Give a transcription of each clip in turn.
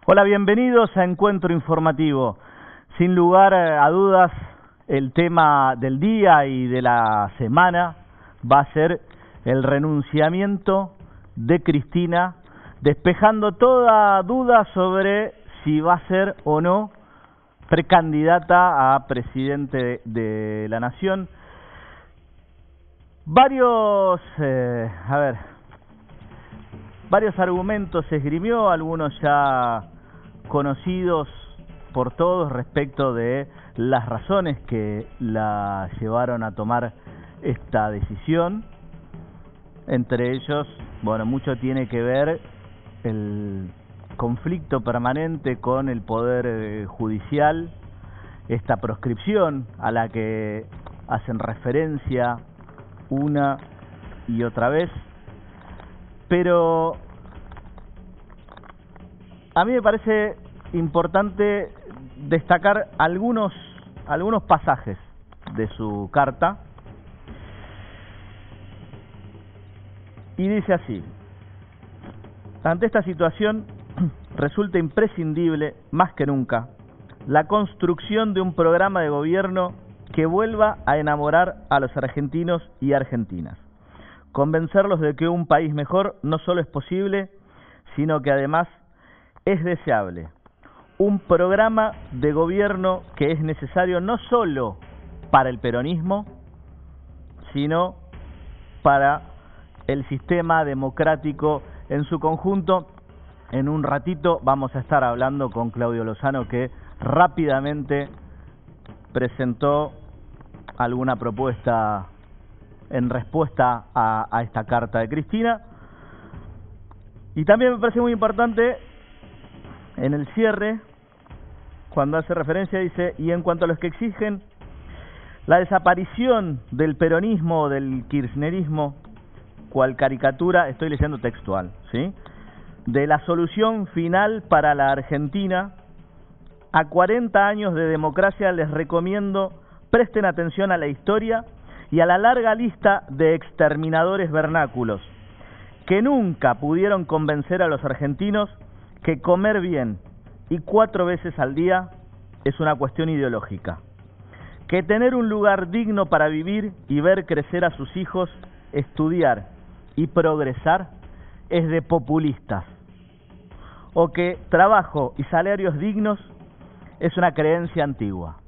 Hola, bienvenidos a Encuentro Informativo. Sin lugar a dudas, el tema del día y de la semana va a ser el renunciamiento de Cristina, despejando toda duda sobre si va a ser o no precandidata a presidente de la Nación. Varios argumentos se esgrimió, algunos ya conocidos por todos respecto de las razones que la llevaron a tomar esta decisión. Entre ellos, mucho tiene que ver el conflicto permanente con el Poder Judicial, esta proscripción a la que hacen referencia una y otra vez, pero a mí me parece importante destacar algunos pasajes de su carta. Y dice así: ante esta situación resulta imprescindible, más que nunca, la construcción de un programa de gobierno que vuelva a enamorar a los argentinos y argentinas, convencerlos de que un país mejor no solo es posible, sino que además es deseable. Un programa de gobierno que es necesario no solo para el peronismo, sino para el sistema democrático en su conjunto. En un ratito vamos a estar hablando con Claudio Lozano, que rápidamente presentó alguna propuesta en respuesta a esta carta de Cristina. Y también me parece muy importante en el cierre, cuando hace referencia, dice: y en cuanto a los que exigen la desaparición del peronismo o del kirchnerismo, cual caricatura, estoy leyendo textual, ¿sí?, de la solución final para la Argentina, a 40 años de democracia les recomiendo presten atención a la historia y a la larga lista de exterminadores vernáculos que nunca pudieron convencer a los argentinos que comer bien y 4 veces al día es una cuestión ideológica, que tener un lugar digno para vivir y ver crecer a sus hijos, estudiar y progresar es de populistas, o que trabajo y salarios dignos es una creencia antigua.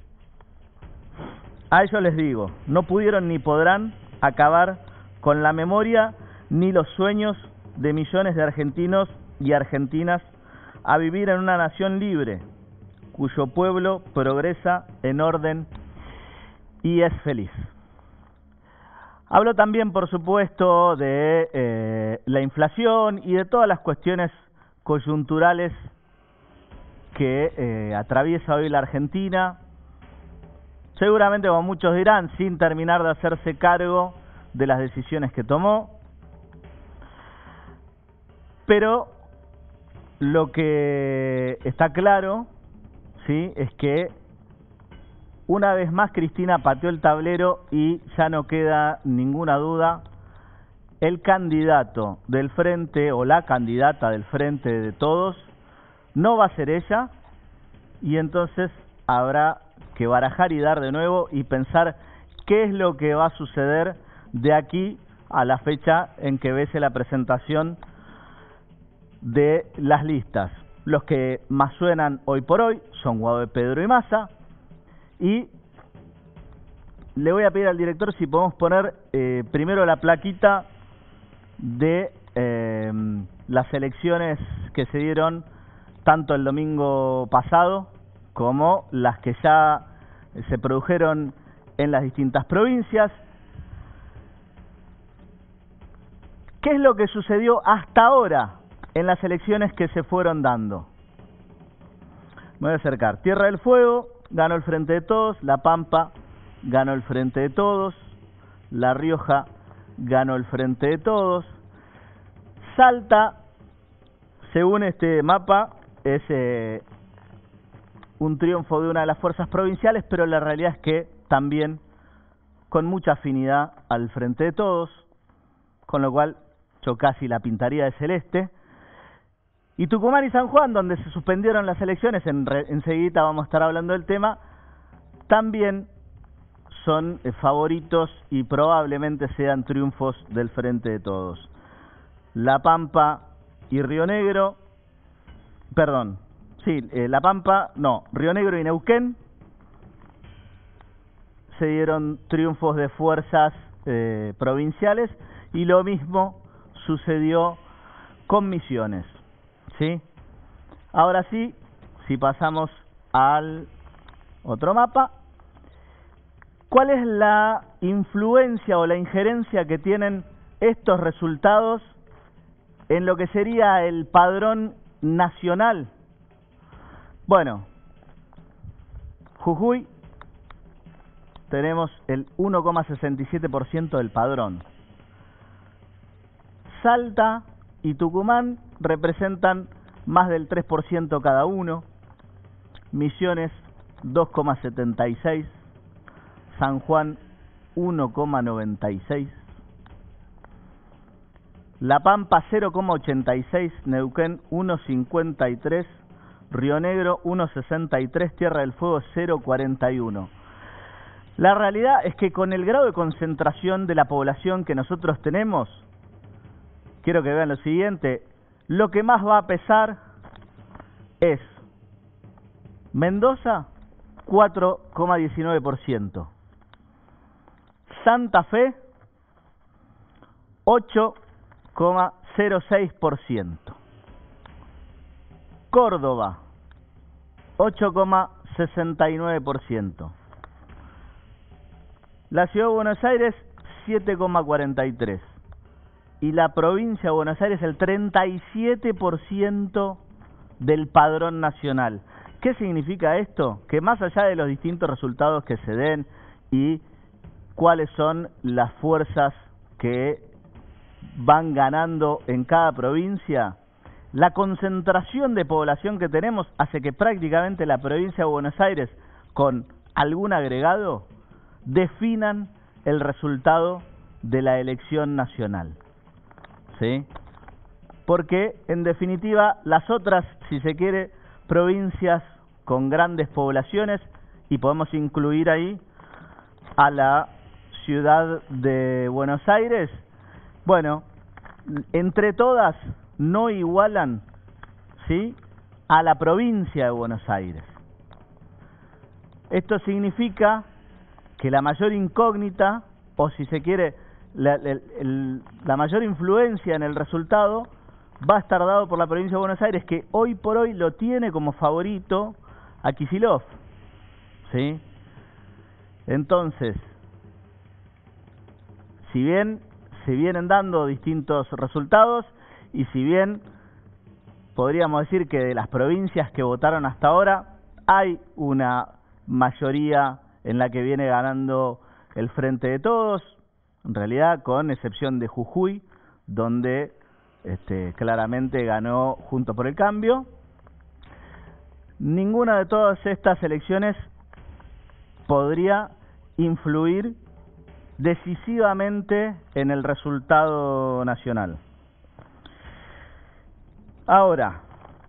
A ellos les digo, no pudieron ni podrán acabar con la memoria ni los sueños de millones de argentinos y argentinas a vivir en una nación libre, cuyo pueblo progresa en orden y es feliz. Hablo también, por supuesto, de la inflación y de todas las cuestiones coyunturales que atraviesa hoy la Argentina, seguramente, como muchos dirán, sin terminar de hacerse cargo de las decisiones que tomó. Pero lo que está claro, ¿sí?, es que una vez más Cristina pateó el tablero y ya no queda ninguna duda. El candidato del frente o la candidata del Frente de Todos no va a ser ella, y entonces habrá que barajar y dar de nuevo y pensar qué es lo que va a suceder de aquí a la fecha en que vence la presentación de las listas. Los que más suenan hoy por hoy son Guado de Pedro y Massa, y le voy a pedir al director si podemos poner primero la plaquita de las elecciones que se dieron tanto el domingo pasado como las que ya se produjeron en las distintas provincias. ¿Qué es lo que sucedió hasta ahora en las elecciones que se fueron dando? Me voy a acercar. Tierra del Fuego ganó el Frente de Todos, La Pampa ganó el Frente de Todos, La Rioja ganó el Frente de Todos, Salta, según este mapa, es un triunfo de una de las fuerzas provinciales, pero la realidad es que también con mucha afinidad al Frente de Todos, con lo cual yo casi la pintaría de celeste. Y Tucumán y San Juan, donde se suspendieron las elecciones, enseguida vamos a estar hablando del tema, también son favoritos y probablemente sean triunfos del Frente de Todos. La Pampa y Río Negro, Río Negro y Neuquén se dieron triunfos de fuerzas provinciales, y lo mismo sucedió con Misiones, ¿sí? Ahora sí, si pasamos al otro mapa, ¿cuál es la influencia o la injerencia que tienen estos resultados en lo que sería el padrón nacional? Bueno, Jujuy tenemos el 1,67% del padrón. Salta y Tucumán representan más del 3% cada uno. Misiones 2,76%. San Juan 1,96%. La Pampa 0,86%. Neuquén 1,53%. Río Negro 1,63%. Tierra del Fuego 0,41%. La realidad es que con el grado de concentración de la población que nosotros tenemos, quiero que vean lo siguiente, lo que más va a pesar es Mendoza 4,19%, Santa Fe 8,06%, Córdoba 8,69%, la Ciudad de Buenos Aires 7,43%, y la provincia de Buenos Aires el 37% del padrón nacional. ¿Qué significa esto? Que más allá de los distintos resultados que se den y cuáles son las fuerzas que van ganando en cada provincia, la concentración de población que tenemos hace que prácticamente la provincia de Buenos Aires, con algún agregado, definan el resultado de la elección nacional, ¿sí? Porque en definitiva las otras, si se quiere, provincias con grandes poblaciones, y podemos incluir ahí a la ciudad de Buenos Aires, bueno, entre todas no igualan, ¿sí?, a la provincia de Buenos Aires. Esto significa que la mayor incógnita, o si se quiere, la mayor influencia en el resultado va a estar dado por la provincia de Buenos Aires, que hoy por hoy lo tiene como favorito a Kicillof, ¿sí? Entonces, si bien se vienen dando distintos resultados, y si bien podríamos decir que de las provincias que votaron hasta ahora hay una mayoría en la que viene ganando el Frente de Todos, en realidad con excepción de Jujuy, donde claramente ganó Juntos por el Cambio, ninguna de todas estas elecciones podría influir decisivamente en el resultado nacional. Ahora,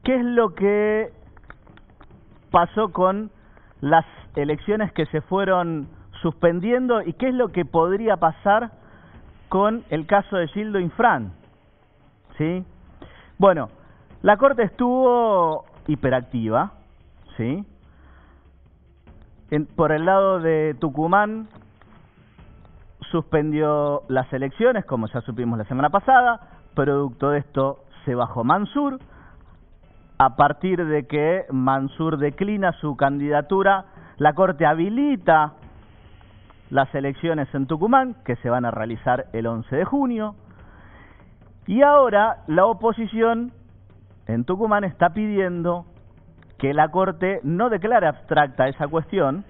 ¿qué es lo que pasó con las elecciones que se fueron suspendiendo y qué es lo que podría pasar con el caso de Gildo Infran? ¿Sí? Bueno, la Corte estuvo hiperactiva, ¿sí? Por el lado de Tucumán suspendió las elecciones, como ya supimos la semana pasada. Producto de esto se bajó Mansur. A partir de que Mansur declina su candidatura, la Corte habilita las elecciones en Tucumán, que se van a realizar el 11 de junio. Y ahora la oposición en Tucumán está pidiendo que la Corte no declare abstracta esa cuestión,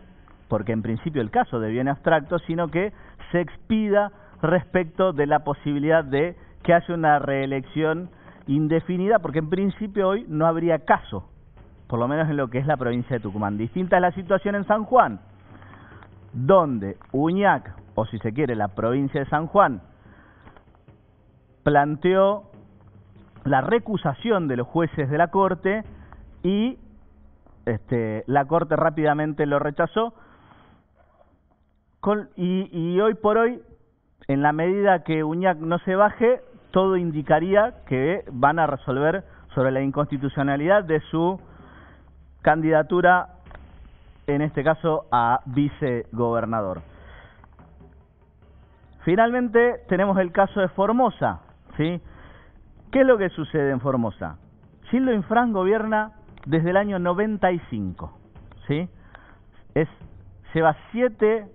porque en principio el caso deviene abstracto, sino que se expida respecto de la posibilidad de que haya una reelección indefinida, porque en principio hoy no habría caso, por lo menos en lo que es la provincia de Tucumán. Distinta es la situación en San Juan, donde Uñac, o si se quiere la provincia de San Juan, planteó la recusación de los jueces de la Corte y la Corte rápidamente lo rechazó. Y hoy por hoy, en la medida que Uñac no se baje, todo indicaría que van a resolver sobre la inconstitucionalidad de su candidatura, en este caso a vicegobernador. Finalmente tenemos el caso de Formosa, ¿sí? ¿Qué es lo que sucede en Formosa? Gildo Infran gobierna desde el año 95, ¿sí? Lleva 7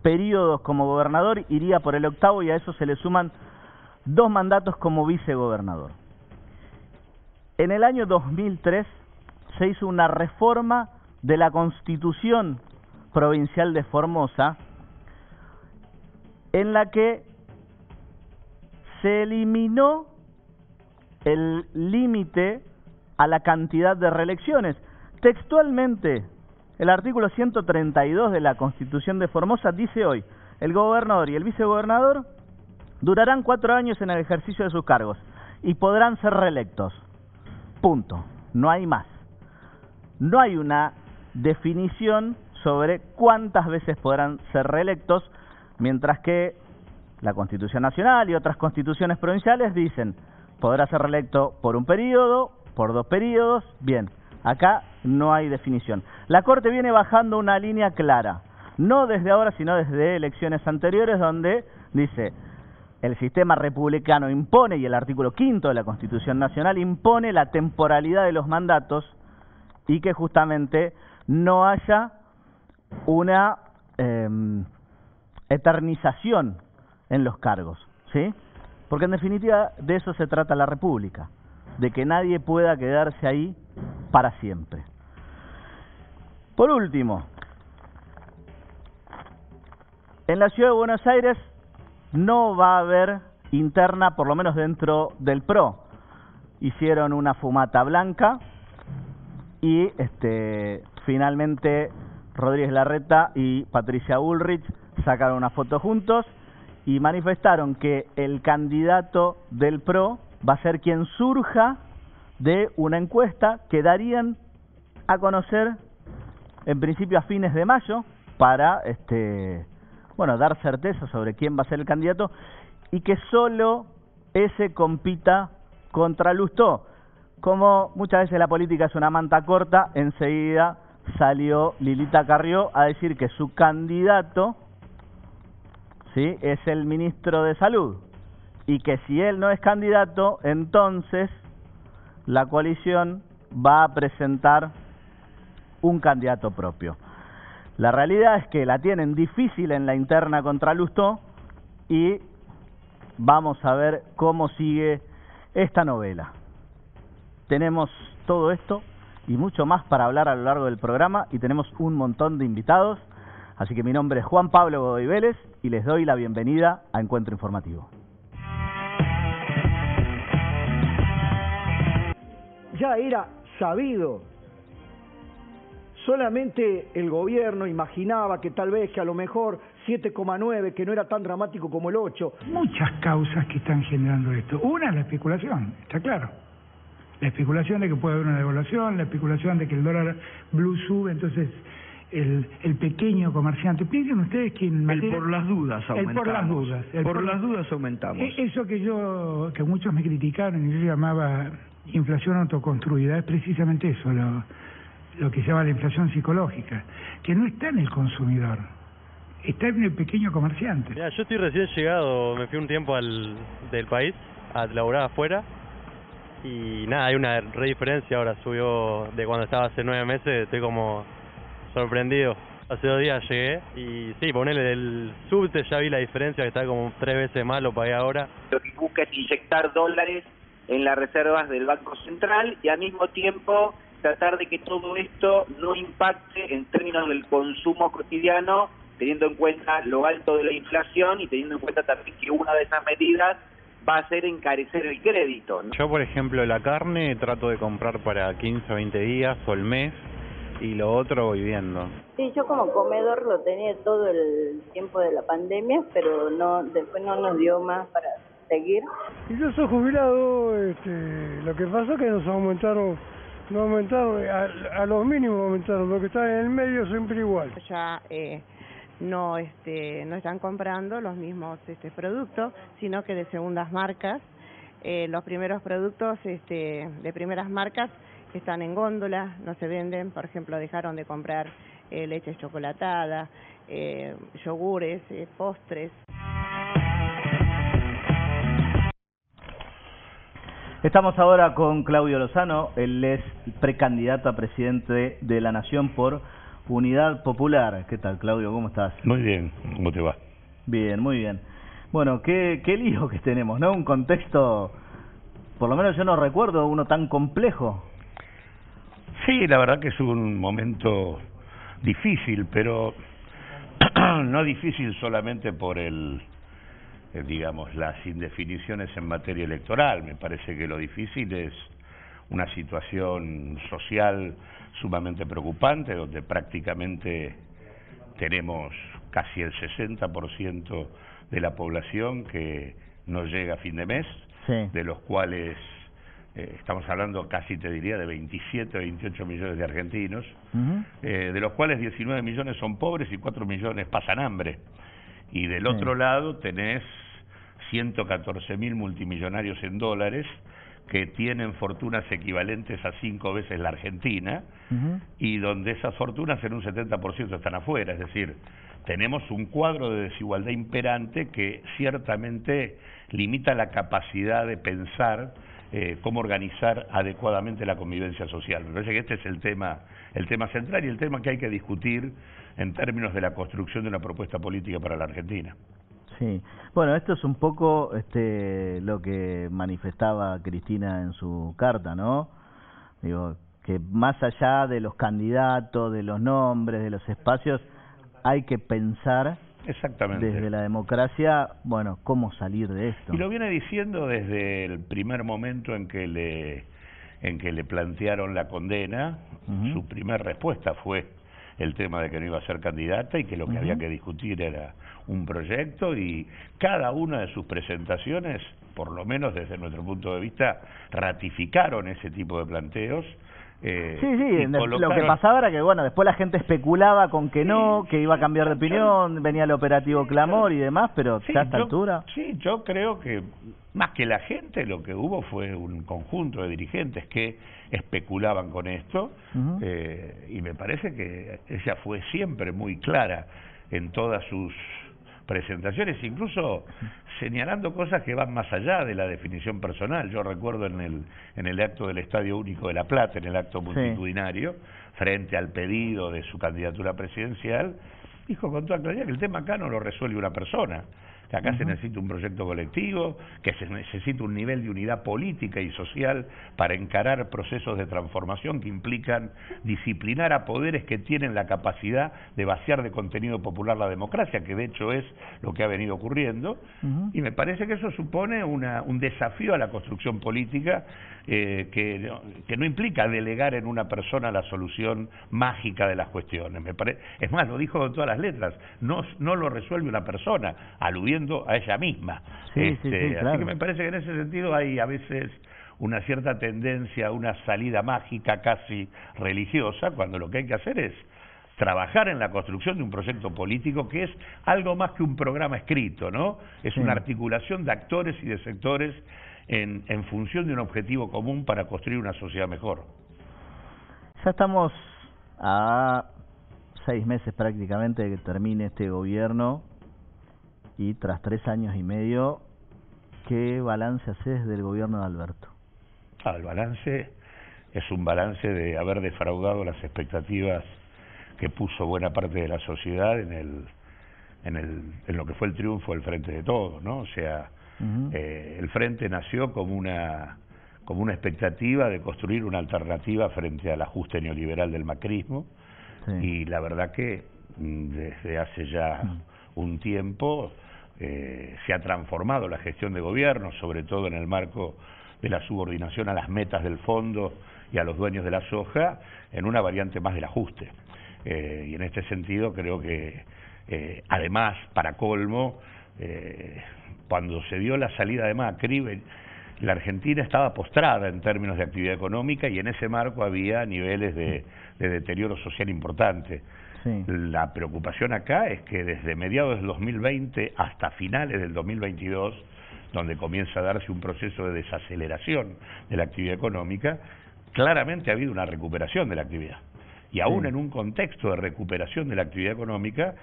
periodos como gobernador, iría por el 8º y a eso se le suman 2 mandatos como vicegobernador. En el año 2003 se hizo una reforma de la Constitución Provincial de Formosa en la que se eliminó el límite a la cantidad de reelecciones. Textualmente, el artículo 132 de la Constitución de Formosa dice hoy: el gobernador y el vicegobernador durarán 4 años en el ejercicio de sus cargos y podrán ser reelectos. Punto. No hay más. No hay una definición sobre cuántas veces podrán ser reelectos, mientras que la Constitución Nacional y otras constituciones provinciales dicen: podrá ser reelecto por un periodo, por 2 periodos. Bien, acá no hay definición. La Corte viene bajando una línea clara, no desde ahora, sino desde elecciones anteriores, donde dice: el sistema republicano impone, y el artículo 5º de la Constitución Nacional impone la temporalidad de los mandatos, y que justamente no haya una eternización en los cargos, ¿sí? Porque en definitiva de eso se trata la República, de que nadie pueda quedarse ahí para siempre. Por último, en la Ciudad de Buenos Aires no va a haber interna, por lo menos dentro del PRO. Hicieron una fumata blanca y finalmente Rodríguez Larreta y Patricia Bullrich sacaron una foto juntos y manifestaron que el candidato del PRO va a ser quien surja de una encuesta que darían a conocer en principio a fines de mayo para dar certeza sobre quién va a ser el candidato, y que solo ese compita contra Lustó. Como muchas veces la política es una manta corta, enseguida salió Lilita Carrió a decir que su candidato, ¿sí?, es el ministro de Salud, y que si él no es candidato, entonces la coalición va a presentar un candidato propio. La realidad es que la tienen difícil en la interna contra Lustó, y vamos a ver cómo sigue esta novela. Tenemos todo esto y mucho más para hablar a lo largo del programa, y tenemos un montón de invitados. Así que mi nombre es Juan Pablo Godoy Vélez y les doy la bienvenida a Encuentro Informativo. Ya era sabido. Solamente el gobierno imaginaba que tal vez, que a lo mejor 7,9, que no era tan dramático como el 8. Muchas causas que están generando esto. Una es la especulación, está claro. La especulación de que puede haber una devaluación, la especulación de que el dólar blue sube, entonces el pequeño comerciante. Piensen ustedes que en materia, por las dudas aumentamos. Por las dudas aumentamos. Eso que muchos me criticaron y yo llamaba inflación autoconstruida, es precisamente eso, lo que se llama la inflación psicológica, que no está en el consumidor, está en el pequeño comerciante. Mira, yo estoy recién llegado, me fui un tiempo del país a laburar afuera, y nada, hay una re diferencia ahora, subió de cuando estaba hace 9 meses, estoy como sorprendido. Hace 2 días llegué y sí, ponele del subte, ya vi la diferencia, que está como 3 veces más, lo pagué ahora. Lo que busca es inyectar dólares en las reservas del Banco Central y al mismo tiempo tratar de que todo esto no impacte en términos del consumo cotidiano, teniendo en cuenta lo alto de la inflación y teniendo en cuenta también que una de esas medidas va a ser encarecer el crédito, ¿no? Yo, por ejemplo, la carne trato de comprar para 15 o 20 días o el mes, y lo otro voy viendo. Sí, yo como comedor lo tenía todo el tiempo de la pandemia, pero después no nos dio más seguir. Y yo soy jubilado, lo que pasó es que nos aumentaron, a los mínimos aumentaron, lo que está en el medio siempre igual. Ya no están comprando los mismos productos, sino que de segundas marcas. Los primeros productos de primeras marcas están en góndola, no se venden. Por ejemplo, dejaron de comprar leche chocolatada, yogures, postres. Estamos ahora con Claudio Lozano, él es precandidato a presidente de la Nación por Unidad Popular. ¿Qué tal, Claudio? ¿Cómo estás? Muy bien, ¿cómo te va? Bien, muy bien. Bueno, qué lío que tenemos, ¿no? Un contexto, por lo menos yo no recuerdo uno tan complejo. Sí, la verdad que es un momento difícil, pero no difícil solamente por digamos, las indefiniciones en materia electoral. Me parece que lo difícil es una situación social sumamente preocupante, donde prácticamente tenemos casi el 60% de la población que no llega a fin de mes, sí, de los cuales estamos hablando casi, te diría, de 27, 28 millones de argentinos, de los cuales 19 millones son pobres y 4 millones pasan hambre. Y del otro lado tenés 114.000 multimillonarios en dólares que tienen fortunas equivalentes a 5 veces la Argentina, y donde esas fortunas en un 70% están afuera. Es decir, tenemos un cuadro de desigualdad imperante que ciertamente limita la capacidad de pensar cómo organizar adecuadamente la convivencia social. Me parece que este es el tema central y el tema que hay que discutir en términos de la construcción de una propuesta política para la Argentina. Sí, bueno, esto es un poco lo que manifestaba Cristina en su carta, ¿no? Digo, que más allá de los candidatos, de los nombres, de los espacios, hay que pensar exactamente desde la democracia, bueno, cómo salir de esto. Y lo viene diciendo desde el primer momento en que le plantearon la condena. Su primer respuesta fue el tema de que no iba a ser candidata y que lo que había que discutir era un proyecto, y cada una de sus presentaciones, por lo menos desde nuestro punto de vista, ratificaron ese tipo de planteos. Lo que pasaba era que, bueno, después la gente especulaba con que no, que iba a cambiar de opinión, venía el operativo Clamor y demás, pero ya a esta altura... Sí, yo creo que más que la gente, lo que hubo fue un conjunto de dirigentes que especulaban con esto, y me parece que ella fue siempre muy clara en todas sus presentaciones, incluso señalando cosas que van más allá de la definición personal. Yo recuerdo en el acto del Estadio Único de La Plata, en el acto multitudinario, frente al pedido de su candidatura presidencial, dijo con toda claridad que el tema acá no lo resuelve una persona, que acá se necesita un proyecto colectivo, que se necesita un nivel de unidad política y social para encarar procesos de transformación que implican disciplinar a poderes que tienen la capacidad de vaciar de contenido popular la democracia, que de hecho es lo que ha venido ocurriendo, y me parece que eso supone un desafío a la construcción política que no implica delegar en una persona la solución mágica de las cuestiones. Es más, lo dijo con todas las letras, no lo resuelve una persona, aludiendo a ella misma. Claro. Así que me parece que en ese sentido hay a veces una cierta tendencia a una salida mágica casi religiosa, cuando lo que hay que hacer es trabajar en la construcción de un proyecto político que es algo más que un programa escrito, ¿no? Es una articulación de actores y de sectores en función de un objetivo común para construir una sociedad mejor. Ya estamos a 6 meses prácticamente de que termine este gobierno, y tras 3 años y medio, ¿qué balance haces del gobierno de Alberto? El balance es un balance de haber defraudado las expectativas que puso buena parte de la sociedad en lo que fue el triunfo del Frente de Todos, ¿no? O sea, el Frente nació como una expectativa de construir una alternativa frente al ajuste neoliberal del macrismo, y la verdad que desde hace ya un tiempo se ha transformado la gestión de gobierno, sobre todo en el marco de la subordinación a las metas del fondo y a los dueños de la soja, en una variante más del ajuste. Y en este sentido creo que, además, para colmo, cuando se dio la salida de Macri, la Argentina estaba postrada en términos de actividad económica y en ese marco había niveles de deterioro social importante. Sí. La preocupación acá es que desde mediados del 2020 hasta finales del 2022, donde comienza a darse un proceso de desaceleración de la actividad económica, claramente ha habido una recuperación de la actividad. Y aún en un contexto de recuperación de la actividad económica,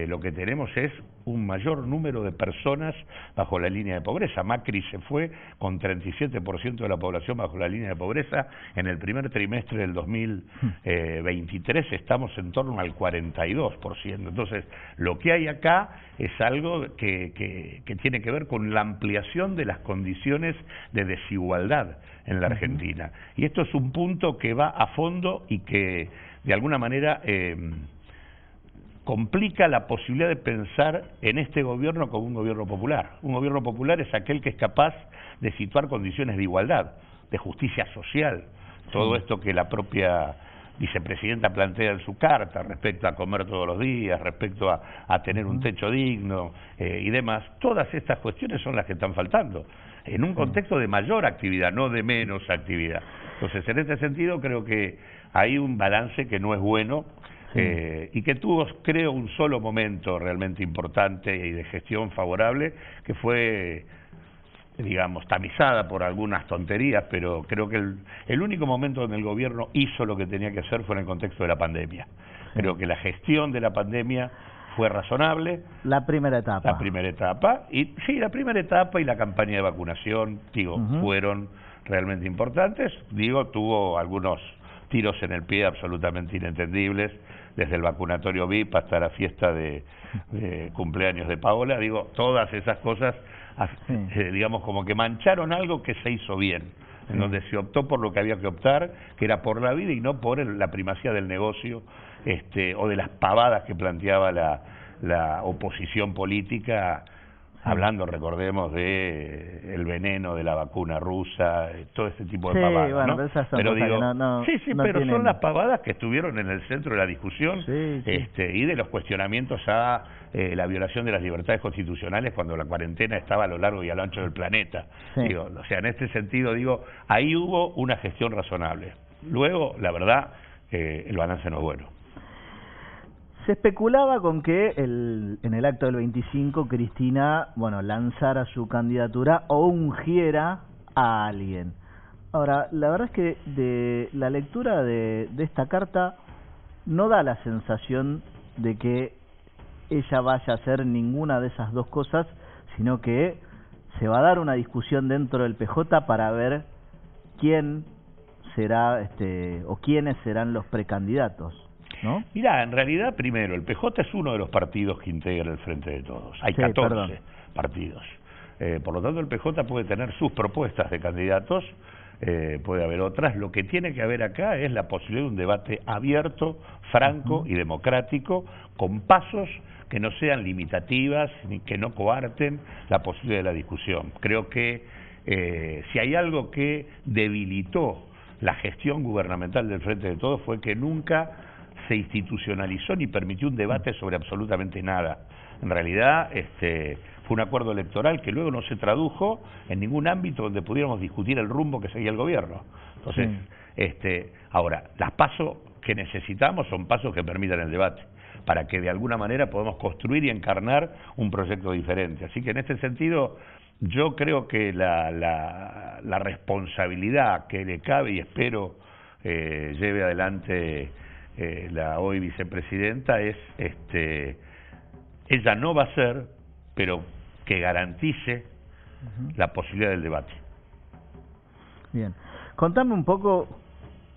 lo que tenemos es un mayor número de personas bajo la línea de pobreza. Macri se fue con 37% de la población bajo la línea de pobreza. En el primer trimestre del 2023 estamos en torno al 42%. Entonces, lo que hay acá es algo que tiene que ver con la ampliación de las condiciones de desigualdad en la Argentina. Y esto es un punto que va a fondo y que, de alguna manera, complica la posibilidad de pensar en este gobierno como un gobierno popular. Un gobierno popular es aquel que es capaz de situar condiciones de igualdad, de justicia social, todo esto que la propia vicepresidenta plantea en su carta respecto a comer todos los días, respecto a tener un techo digno y demás. Todas estas cuestiones son las que están faltando en un contexto de mayor actividad, no de menos actividad. Entonces, en este sentido, creo que hay un balance que no es bueno y que tuvo, creo, un solo momento realmente importante y de gestión favorable, que fue, digamos, tamizada por algunas tonterías, pero creo que el único momento donde el gobierno hizo lo que tenía que hacer fue en el contexto de la pandemia. Creo que la gestión de la pandemia fue razonable. La primera etapa. La primera etapa, y sí, la primera etapa y la campaña de vacunación, fueron realmente importantes. Tuvo algunos tiros en el pie absolutamente inentendibles, desde el vacunatorio VIP hasta la fiesta de cumpleaños de Paola. Todas esas cosas, digamos, como que mancharon algo que se hizo bien, en donde se optó por lo que había que optar, que era por la vida y no por la primacía del negocio, o de las pavadas que planteaba la oposición política, hablando, recordemos, de el veneno de la vacuna rusa, todo este tipo de pavadas, bueno, ¿no? Pero digo, no tienen... son las pavadas que estuvieron en el centro de la discusión, y de los cuestionamientos a la violación de las libertades constitucionales cuando la cuarentena estaba a lo largo y a lo ancho del planeta. En este sentido, ahí hubo una gestión razonable. Luego, la verdad, el balance no es bueno. Se especulaba con que en el acto del 25 Cristina, lanzara su candidatura o ungiera a alguien. Ahora, la verdad es que de la lectura de esta carta no da la sensación de que ella vaya a hacer ninguna de esas dos cosas, sino que se va a dar una discusión dentro del PJ para ver quién será o quiénes serán los precandidatos, ¿no? Mirá, en realidad, primero, el PJ es uno de los partidos que integra el Frente de Todos. Hay 14 partidos. Por lo tanto, el PJ puede tener sus propuestas de candidatos, puede haber otras. Lo que tiene que haber acá es la posibilidad de un debate abierto, franco y democrático, con pasos que no sean limitativas ni que no coarten la posibilidad de la discusión. Creo que si hay algo que debilitó la gestión gubernamental del Frente de Todos fue que nunca se institucionalizó ni permitió un debate sobre absolutamente nada. En realidad, fue un acuerdo electoral que luego no se tradujo en ningún ámbito donde pudiéramos discutir el rumbo que seguía el gobierno. Entonces, ahora, las pasos que necesitamos son pasos que permitan el debate, para que de alguna manera podamos construir y encarnar un proyecto diferente. Así que en este sentido, yo creo que la responsabilidad que le cabe, y espero lleve adelante la hoy vicepresidenta, es ella no va a ser, pero que garantice la posibilidad del debate. Bien, contame un poco,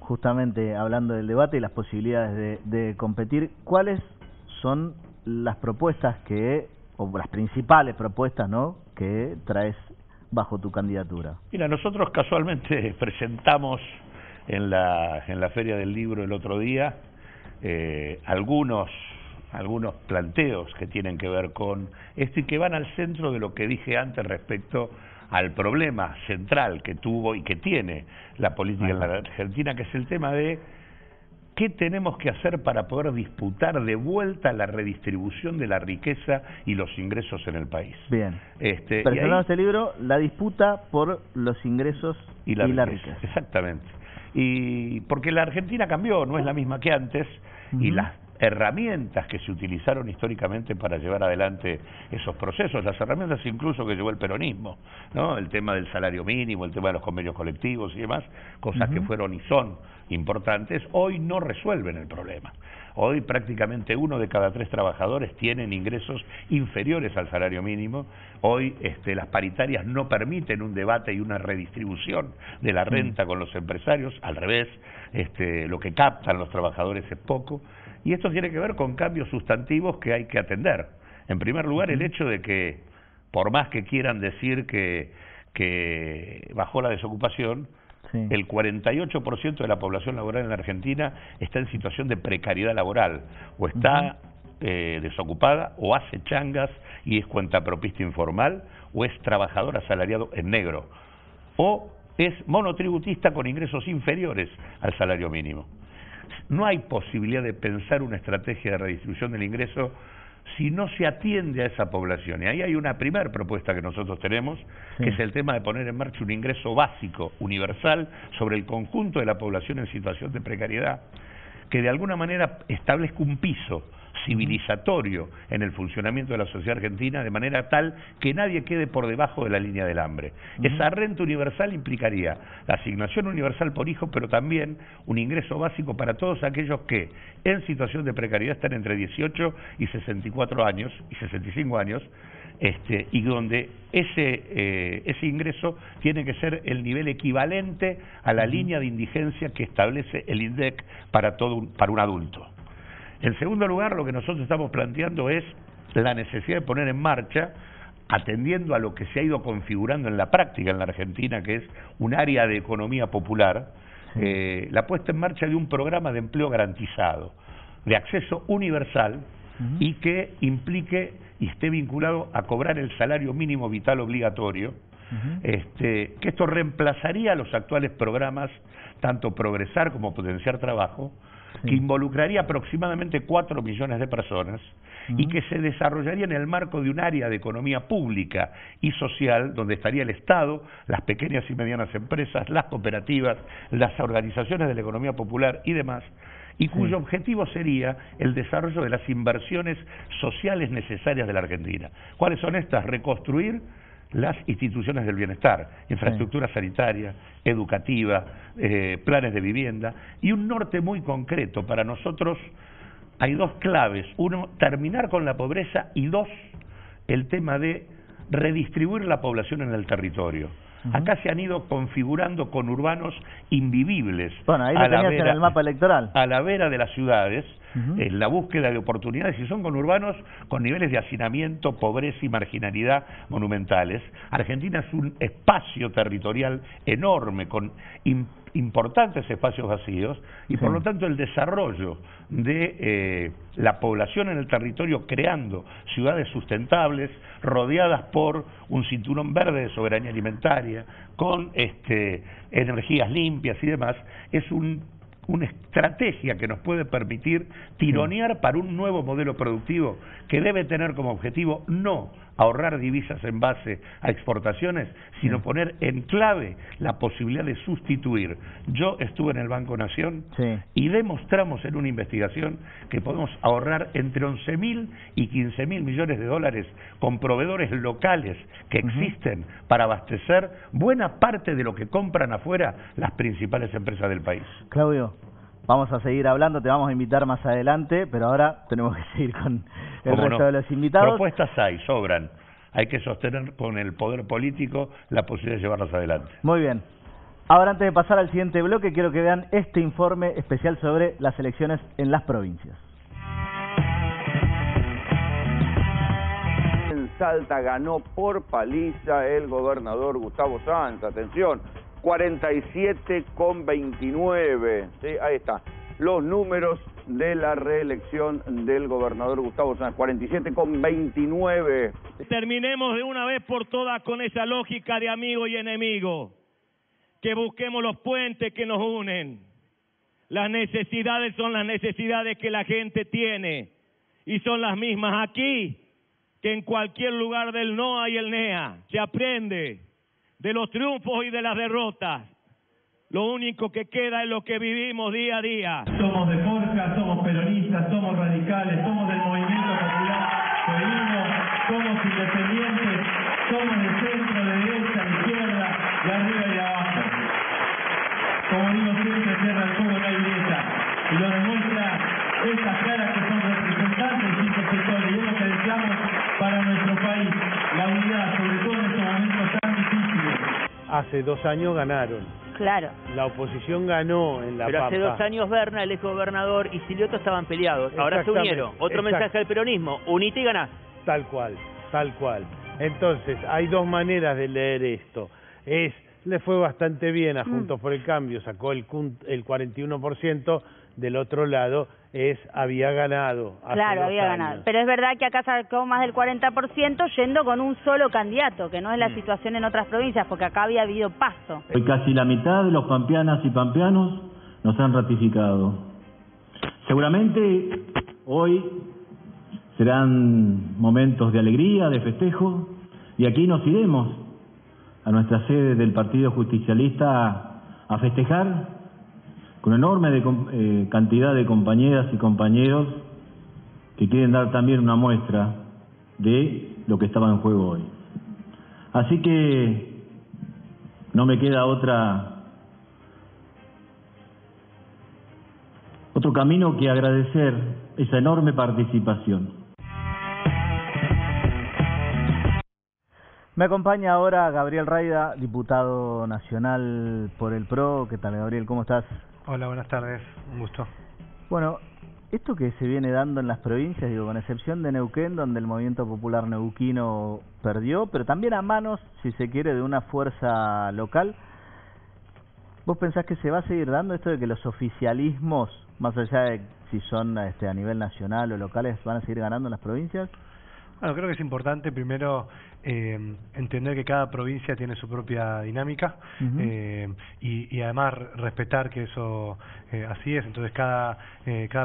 justamente hablando del debate y las posibilidades de competir, ¿cuáles son las propuestas o las principales propuestas, ¿no?, que traes bajo tu candidatura? Mira, nosotros casualmente presentamos en la Feria del Libro el otro día algunos planteos que tienen que ver con esto y que van al centro de lo que dije antes respecto al problema central que tuvo y que tiene la política en la Argentina, que es el tema de ¿qué tenemos que hacer para poder disputar de vuelta la redistribución de la riqueza y los ingresos en el país? Bien. Presentando este libro, la disputa por los ingresos y la riqueza. Exactamente. Y porque la Argentina cambió, no es la misma que antes, y las herramientas que se utilizaron históricamente para llevar adelante esos procesos, las herramientas incluso que llevó el peronismo, ¿no? El tema del salario mínimo, el tema de los convenios colectivos y demás, cosas que fueron y son importantes, hoy no resuelven el problema. Hoy prácticamente 1 de cada 3 trabajadores tienen ingresos inferiores al salario mínimo. Hoy las paritarias no permiten un debate y una redistribución de la renta con los empresarios, al revés, lo que captan los trabajadores es poco. Y esto tiene que ver con cambios sustantivos que hay que atender. En primer lugar, el hecho de que, por más que quieran decir que bajó la desocupación, el 48% de la población laboral en la Argentina está en situación de precariedad laboral, o está desocupada, o hace changas y es cuentapropista informal, o es trabajador asalariado en negro, o es monotributista con ingresos inferiores al salario mínimo. No hay posibilidad de pensar una estrategia de redistribución del ingreso si no se atiende a esa población. Y ahí hay una primera propuesta que nosotros tenemos, que es el tema de poner en marcha un ingreso básico, universal, sobre el conjunto de la población en situación de precariedad, que de alguna manera establezca un piso civilizatorio en el funcionamiento de la sociedad argentina, de manera tal que nadie quede por debajo de la línea del hambre. Esa renta universal implicaría la asignación universal por hijo, pero también un ingreso básico para todos aquellos que en situación de precariedad están entre 18 y 64 años y 65 años, y donde ese ingreso tiene que ser el nivel equivalente a la línea de indigencia que establece el INDEC para un adulto. En segundo lugar, lo que nosotros estamos planteando es la necesidad de poner en marcha, atendiendo a lo que se ha ido configurando en la práctica en la Argentina, que es un área de economía popular, la puesta en marcha de un programa de empleo garantizado, de acceso universal, y que implique y esté vinculado a cobrar el salario mínimo vital obligatorio, que esto reemplazaría a los actuales programas, tanto Progresar como Potenciar Trabajo, que involucraría aproximadamente 4 millones de personas y que se desarrollaría en el marco de un área de economía pública y social donde estaría el Estado, las pequeñas y medianas empresas, las cooperativas, las organizaciones de la economía popular y demás, y cuyo objetivo sería el desarrollo de las inversiones sociales necesarias de la Argentina. ¿Cuáles son estas? Reconstruir las instituciones del bienestar, infraestructura sanitaria, educativa, planes de vivienda, y un norte muy concreto. Para nosotros hay 2 claves: 1, terminar con la pobreza, y 2, el tema de redistribuir la población en el territorio. Acá se han ido configurando conurbanos invivibles. Bueno, ahí lo tenías en el mapa electoral. A la vera de las ciudades, en la búsqueda de oportunidades, y son conurbanos con niveles de hacinamiento, pobreza y marginalidad monumentales. Argentina es un espacio territorial enorme, con importantes espacios vacíos, y por lo tanto el desarrollo de la población en el territorio, creando ciudades sustentables, rodeadas por un cinturón verde de soberanía alimentaria, con energías limpias y demás, es una estrategia que nos puede permitir tironear para un nuevo modelo productivo que debe tener como objetivo no ahorrar divisas en base a exportaciones, sino poner en clave la posibilidad de sustituir. Yo estuve en el Banco Nación y demostramos en una investigación que podemos ahorrar entre 11.000 y 15.000 millones de dólares con proveedores locales que existen para abastecer buena parte de lo que compran afuera las principales empresas del país. Claudio, vamos a seguir hablando, te vamos a invitar más adelante, pero ahora tenemos que seguir con el resto de los invitados. Propuestas hay, sobran. Hay que sostener con el poder político la posibilidad de llevarlas adelante. Muy bien. Ahora, antes de pasar al siguiente bloque, quiero que vean este informe especial sobre las elecciones en las provincias. En Salta ganó por paliza el gobernador Gustavo Sanz. Atención, 47,29. ¿Sí? Ahí está. Los números de la reelección del gobernador Gustavo Sanz, 47,29. Terminemos de una vez por todas con esa lógica de amigo y enemigo. Que busquemos los puentes que nos unen. Las necesidades son las necesidades que la gente tiene y son las mismas aquí que en cualquier lugar del NOA y el NEA. Se aprende de los triunfos y de las derrotas. Lo único que queda es lo que vivimos día a día. Somos de Forja, somos peronistas, somos radicales, somos del movimiento popular, somos independientes, somos de centro, de derecha, de izquierda, de arriba y de abajo. Como digo siempre, tierra del fuego no hay grieta. Y lo demuestra estas caras que son representantes de distintos sectores. Y es lo que deseamos para nuestro país. La unidad, sobre todo en estos momentos tan difíciles. Hace 2 años ganaron. Claro. La oposición ganó en La Pampa. Pero hace 2 años Berna, el exgobernador, y Silioto estaban peleados. Ahora se unieron. Otro mensaje al peronismo. Unite y ganás. Tal cual, tal cual. Entonces, hay 2 maneras de leer esto. Le fue bastante bien a Juntos por el Cambio, sacó el 41%, del otro lado había ganado. Claro, había ganado. Pero es verdad que acá sacó más del 40% yendo con un solo candidato, que no es la situación en otras provincias, porque acá había habido paso. Hoy casi la mitad de los pampeanas y pampeanos nos han ratificado. Seguramente hoy serán momentos de alegría, de festejo, y aquí nos iremos a nuestra sede del Partido Justicialista a festejar con enorme cantidad de compañeras y compañeros que quieren dar también una muestra de lo que estaba en juego hoy. Así que no me queda otro camino que agradecer esa enorme participación. Me acompaña ahora Gabriel Rayda, diputado nacional por el PRO. ¿Qué tal, Gabriel? ¿Cómo estás? Hola, buenas tardes. Un gusto. Bueno, esto que se viene dando en las provincias, digo, con excepción de Neuquén, donde el Movimiento Popular Neuquino perdió, pero también a manos, si se quiere, de una fuerza local. ¿Vos pensás que se va a seguir dando esto de que los oficialismos, más allá de si son a nivel nacional o locales, van a seguir ganando en las provincias? Bueno, creo que es importante primero entender que cada provincia tiene su propia dinámica y además respetar que eso así es. Entonces cada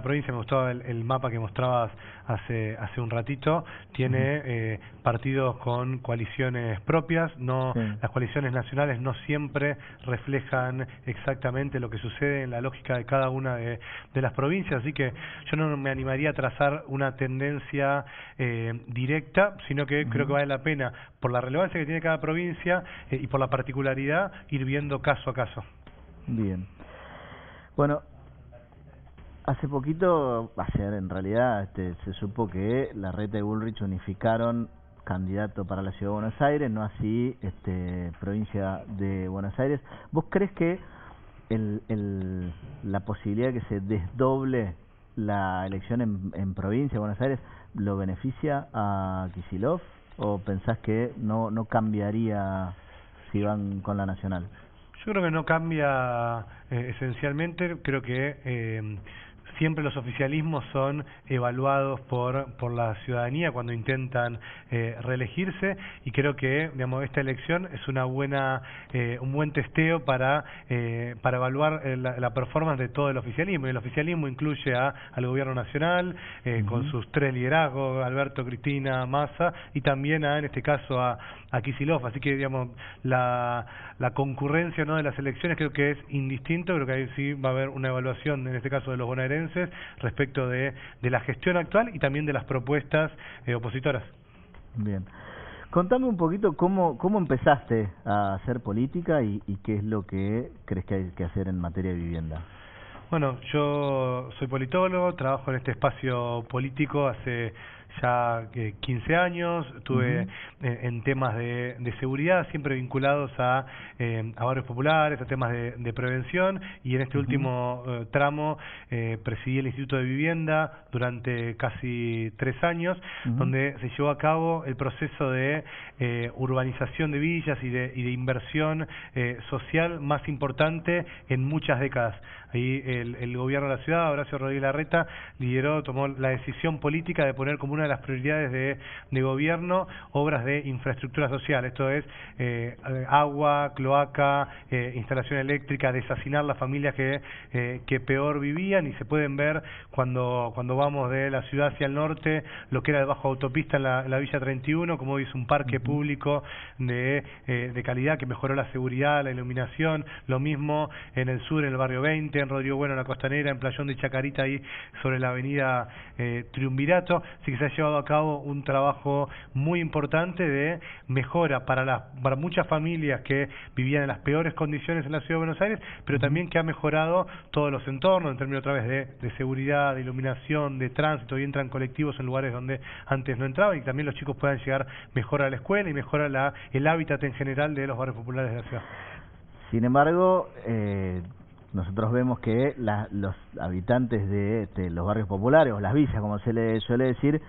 provincia, me gustó el mapa que mostrabas hace un ratito, tiene partidos con coaliciones propias. Las coaliciones nacionales no siempre reflejan exactamente lo que sucede en la lógica de cada una de las provincias, así que yo no me animaría a trazar una tendencia directa, sino que creo que vale la pena, por la relevancia que tiene cada provincia y por la particularidad, ir viendo caso a caso. Bien. Bueno, hace poquito, ayer en realidad, se supo que Larreta y Bullrich unificaron candidato para la Ciudad de Buenos Aires, no así provincia de Buenos Aires. ¿Vos crees que la posibilidad de que se desdoble la elección en provincia de Buenos Aires lo beneficia a Kicillof, o pensás que no cambiaría si van con la nacional? Yo creo que no cambia esencialmente. Creo que siempre los oficialismos son evaluados por la ciudadanía cuando intentan reelegirse, y creo que, digamos, esta elección es un buen testeo para evaluar la performance de todo el oficialismo. Y el oficialismo incluye al gobierno nacional con sus 3 liderazgos, Alberto, Cristina, Massa, y también en este caso a Kicillof. Así que, digamos, la concurrencia, ¿no?, de las elecciones creo que es indistinto. Creo que ahí sí va a haber una evaluación, en este caso de los bonaerenses, respecto de la gestión actual y también de las propuestas opositoras. Bien. Contame un poquito cómo empezaste a hacer política y qué es lo que crees que hay que hacer en materia de vivienda. Bueno, yo soy politólogo, trabajo en este espacio político hace ya 15 años, estuve en temas de seguridad, siempre vinculados a barrios populares, a temas de prevención, y en este último tramo presidí el Instituto de Vivienda durante casi 3 años, donde se llevó a cabo el proceso de urbanización de villas y de inversión social más importante en muchas décadas. Ahí el gobierno de la ciudad, Horacio Rodríguez Larreta, tomó la decisión política de poner como una de las prioridades de gobierno, obras de infraestructura social, esto es agua, cloaca, instalación eléctrica, deshacinar las familias que peor vivían, y se pueden ver cuando vamos de la ciudad hacia el norte, lo que era debajo de autopista en la Villa 31, como hoy es un parque público de calidad que mejoró la seguridad, la iluminación, lo mismo en el sur, en el barrio 20, en Rodrigo Bueno, en la Costanera, en Playón de Chacarita, ahí sobre la avenida Triunvirato. Así que se ha llevado a cabo un trabajo muy importante de mejora para muchas familias que vivían en las peores condiciones en la Ciudad de Buenos Aires, pero también que ha mejorado todos los entornos en términos otra vez de seguridad, de iluminación, de tránsito, y entran colectivos en lugares donde antes no entraban, y también los chicos puedan llegar mejor a la escuela y mejora el hábitat en general de los barrios populares de la ciudad. Sin embargo, nosotros vemos que los habitantes de los barrios populares, o las villas, como se le suele decir,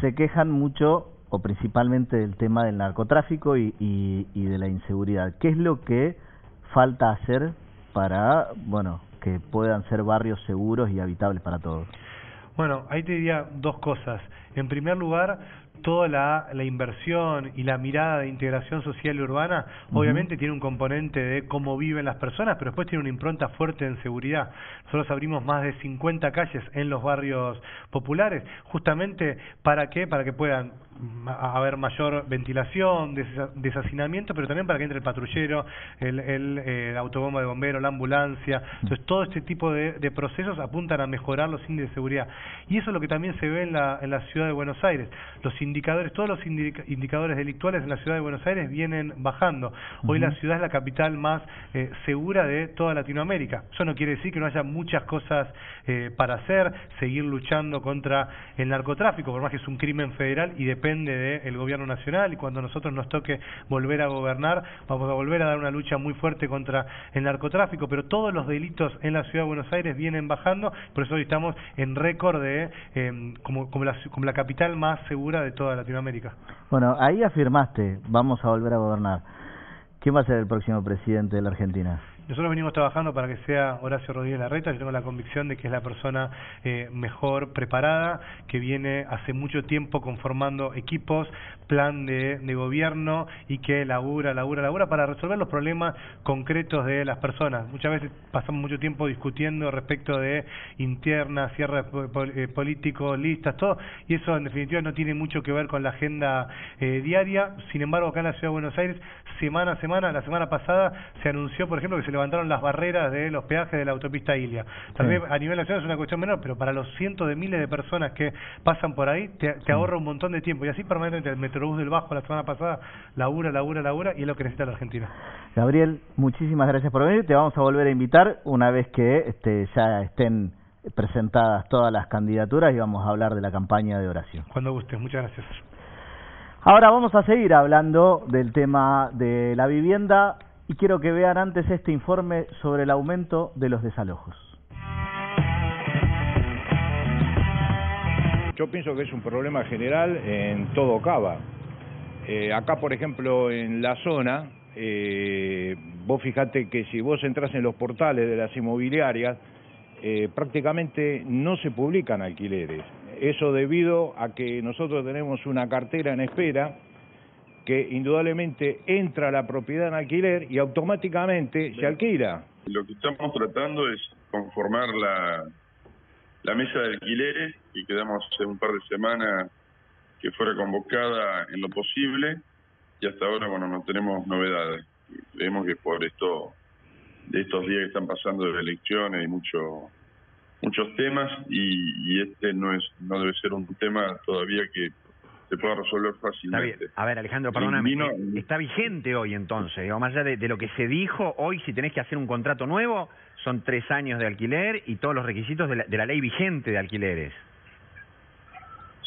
se quejan mucho o principalmente del tema del narcotráfico y de la inseguridad. ¿Qué es lo que falta hacer para, bueno, que puedan ser barrios seguros y habitables para todos? Bueno, ahí te diría dos cosas. En primer lugar, toda la inversión y la mirada de integración social y urbana, obviamente tiene un componente de cómo viven las personas, pero después tiene una impronta fuerte en seguridad. Nosotros abrimos más de 50 calles en los barrios populares, justamente ¿para qué? Para que puedan haber mayor ventilación, deshacinamiento, pero también para que entre el patrullero, el autobomba de bomberos, la ambulancia. Entonces todo este tipo de procesos apuntan a mejorar los índices de seguridad, y eso es lo que también se ve en la ciudad de Buenos Aires. Todos los indicadores delictuales en la ciudad de Buenos Aires vienen bajando. Hoy la ciudad es la capital más segura de toda Latinoamérica. Eso no quiere decir que no haya muchas cosas para hacer, seguir luchando contra el narcotráfico, por más que es un crimen federal y depende del gobierno nacional, y cuando a nosotros nos toque volver a gobernar, vamos a volver a dar una lucha muy fuerte contra el narcotráfico, pero todos los delitos en la ciudad de Buenos Aires vienen bajando, por eso hoy estamos en récord de como la capital más segura de toda Latinoamérica. Bueno, ahí afirmaste, vamos a volver a gobernar. ¿Quién va a ser el próximo presidente de la Argentina? Nosotros venimos trabajando para que sea Horacio Rodríguez Larreta. Yo tengo la convicción de que es la persona mejor preparada, que viene hace mucho tiempo conformando equipos, plan de gobierno, y que labura para resolver los problemas concretos de las personas. Muchas veces pasamos mucho tiempo discutiendo respecto de internas, cierres políticos, listas, todo, y eso en definitiva no tiene mucho que ver con la agenda diaria. Sin embargo, acá en la Ciudad de Buenos Aires, semana a semana, la semana pasada se anunció, por ejemplo, que se levantaron las barreras de los peajes de la autopista Ilia. Tal vez a nivel nacional es una cuestión menor, pero para los cientos de miles de personas que pasan por ahí, te ahorra un montón de tiempo. Y así permanentemente el Metrobús del Bajo la semana pasada labura, y es lo que necesita la Argentina. Gabriel, muchísimas gracias por venir. Te vamos a volver a invitar una vez que ya estén presentadas todas las candidaturas, y vamos a hablar de la campaña de Horacio. Cuando guste, muchas gracias. Ahora vamos a seguir hablando del tema de la vivienda, y quiero que vean antes este informe sobre el aumento de los desalojos. Yo pienso que es un problema general en todo Cava. Acá, por ejemplo, en la zona, vos fijate que si vos entras en los portales de las inmobiliarias, prácticamente no se publican alquileres. Eso debido a que nosotros tenemos una cartera en espera que indudablemente entra la propiedad en alquiler y automáticamente se alquila. Lo que estamos tratando es conformar la mesa de alquileres, y quedamos hace un par de semanas que fuera convocada en lo posible, y hasta ahora, bueno, no tenemos novedades. Creemos que por de estos días que están pasando de elecciones y muchos temas, y este no debe ser un tema todavía que se pueda resolver fácilmente. Está bien. A ver, Alejandro, perdóname, ¿está vigente hoy entonces? Digo, más allá de lo que se dijo, hoy si tenés que hacer un contrato nuevo, son 3 años de alquiler y todos los requisitos de la ley vigente de alquileres.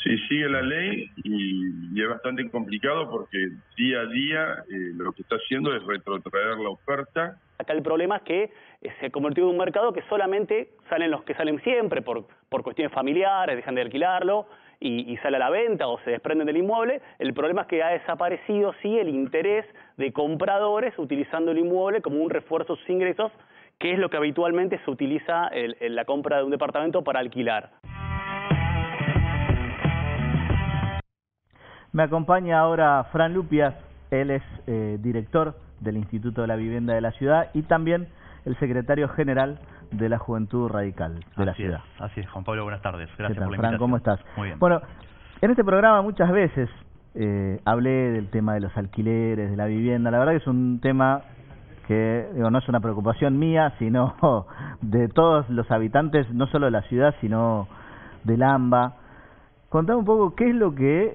Sí, sigue la ley, y es bastante complicado porque día a día lo que está haciendo es retrotraer la oferta. Acá el problema es que se ha convertido en un mercado que solamente salen los que salen siempre por cuestiones familiares, dejan de alquilarlo y sale a la venta o se desprenden del inmueble. El problema es que ha desaparecido, sí, el interés de compradores utilizando el inmueble como un refuerzo de sus ingresos, que es lo que habitualmente se utiliza en la compra de un departamento para alquilar. Me acompaña ahora Fran Lupias, él es director del Instituto de la Vivienda de la Ciudad y también el secretario general de la Juventud Radical de la ciudad. Así es, Juan Pablo, buenas tardes. Gracias por la Fran, invitación. ¿cómo estás? Muy bien. Bueno, en este programa muchas veces hablé del tema de los alquileres, de la vivienda. La verdad que es un tema que no es una preocupación mía, sino de todos los habitantes, no solo de la ciudad, sino del AMBA. Contame un poco qué es lo que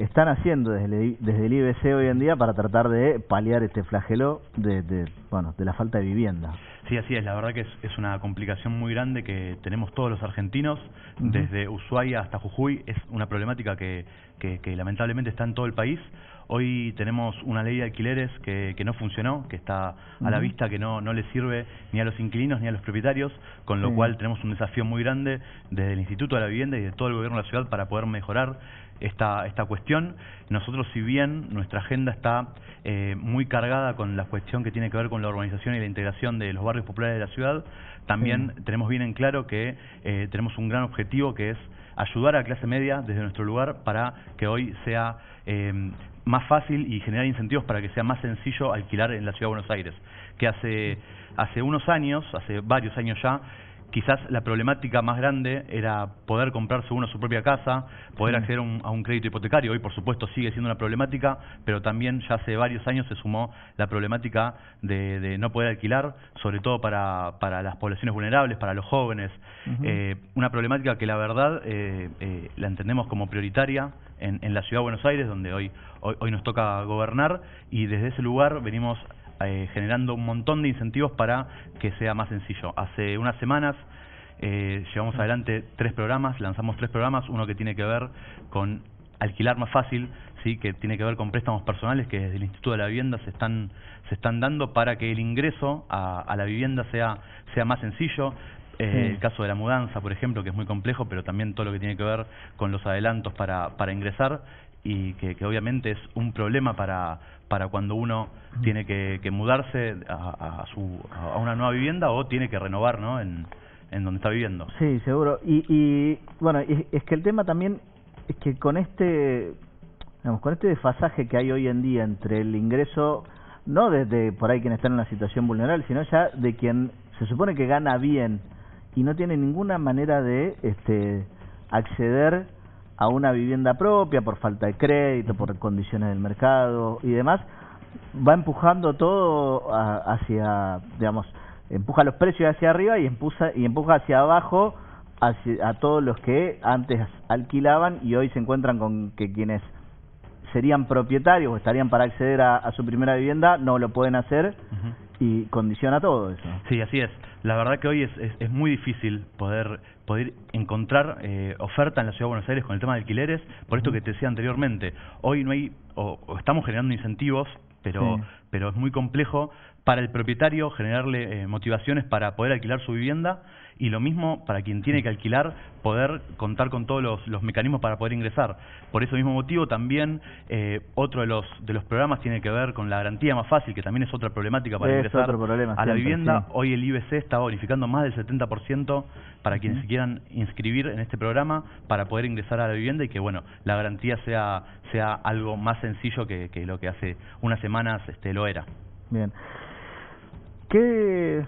están haciendo desde el IBC hoy en día para tratar de paliar este flagelo de la falta de vivienda. Sí, así es. La verdad que es una complicación muy grande que tenemos todos los argentinos, desde Ushuaia hasta Jujuy. Es una problemática que lamentablemente está en todo el país. Hoy tenemos una ley de alquileres que no funcionó, que está a la vista, que no le sirve ni a los inquilinos ni a los propietarios, con lo cual tenemos un desafío muy grande desde el Instituto de la Vivienda y de todo el gobierno de la ciudad para poder mejorar esta cuestión. Nosotros, si bien nuestra agenda está muy cargada con la cuestión que tiene que ver con la urbanización y la integración de los barrios populares de la ciudad, también tenemos bien en claro que tenemos un gran objetivo, que es ayudar a la clase media desde nuestro lugar para que hoy sea más fácil y generar incentivos para que sea más sencillo alquilar en la Ciudad de Buenos Aires. Que hace unos años, hace varios años ya, quizás la problemática más grande era poder comprarse uno su propia casa, poder acceder a un crédito hipotecario. Hoy, por supuesto, sigue siendo una problemática, pero también ya hace varios años se sumó la problemática de no poder alquilar, sobre todo para las poblaciones vulnerables, para los jóvenes. Una problemática que la verdad la entendemos como prioritaria en la Ciudad de Buenos Aires, donde hoy nos toca gobernar, y desde ese lugar venimos generando un montón de incentivos para que sea más sencillo. Hace unas semanas llevamos adelante lanzamos tres programas, uno que tiene que ver con alquilar más fácil, sí, que tiene que ver con préstamos personales que desde el Instituto de la Vivienda se están dando para que el ingreso a la vivienda sea más sencillo. El caso de la mudanza, por ejemplo, que es muy complejo, pero también todo lo que tiene que ver con los adelantos para ingresar, y que obviamente es un problema para cuando uno tiene que mudarse a una nueva vivienda o tiene que renovar, ¿no?, en donde está viviendo. Sí, seguro. Y bueno, es que el tema también es que con este desfasaje que hay hoy en día entre el ingreso, no desde por ahí quien está en una situación vulnerable, sino ya de quien se supone que gana bien y no tiene ninguna manera de acceder a una vivienda propia por falta de crédito, por condiciones del mercado y demás, va empujando todo hacia, digamos, empuja los precios hacia arriba y empuja hacia abajo a todos los que antes alquilaban y hoy se encuentran con que quienes serían propietarios o estarían para acceder a su primera vivienda no lo pueden hacer y condiciona todo eso. Sí, así es. La verdad que hoy es muy difícil poder encontrar oferta en la Ciudad de Buenos Aires con el tema de alquileres, por esto que te decía anteriormente. Hoy no hay, o estamos generando incentivos, pero es muy complejo para el propietario generarle motivaciones para poder alquilar su vivienda, y lo mismo para quien tiene que alquilar, poder contar con todos los mecanismos para poder ingresar. Por ese mismo motivo también otro de los programas tiene que ver con la garantía más fácil, que también es otra problemática para ingresar a la vivienda. Hoy el IBC está bonificando más del 70% para quienes se quieran inscribir en este programa para poder ingresar a la vivienda, y que bueno, la garantía sea algo más sencillo que lo que hace unas semanas lo era. Bien. ¿Qué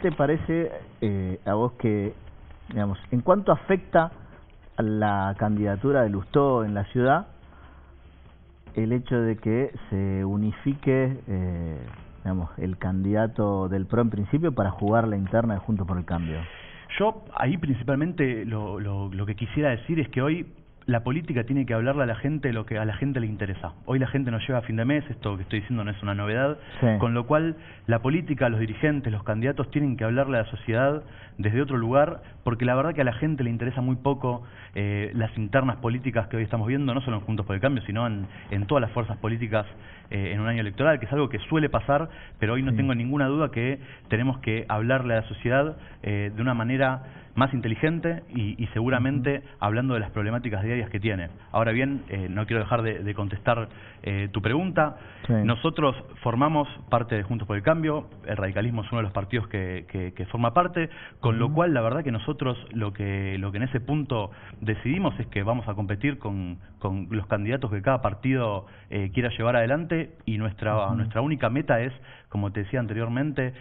te parece a vos que, digamos, en cuánto afecta a la candidatura de Lustó en la ciudad el hecho de que se unifique, digamos, el candidato del PRO en principio para jugar la interna de Juntos por el Cambio? Yo ahí principalmente lo que quisiera decir es que hoy la política tiene que hablarle a la gente lo que a la gente le interesa. Hoy la gente nos lleva a fin de mes, esto que estoy diciendo no es una novedad, con lo cual la política, los dirigentes, los candidatos tienen que hablarle a la sociedad desde otro lugar, porque la verdad que a la gente le interesa muy poco las internas políticas que hoy estamos viendo, no solo en Juntos por el Cambio, sino en todas las fuerzas políticas en un año electoral, que es algo que suele pasar, pero hoy no tengo ninguna duda que tenemos que hablarle a la sociedad de una manera más inteligente y seguramente hablando de las problemáticas diarias que tiene. Ahora bien, no quiero dejar de contestar tu pregunta. Sí. Nosotros formamos parte de Juntos por el Cambio, el radicalismo es uno de los partidos que forma parte, con lo cual la verdad que nosotros lo que en ese punto decidimos es que vamos a competir con los candidatos que cada partido quiera llevar adelante, y nuestra única meta es, como te decía anteriormente,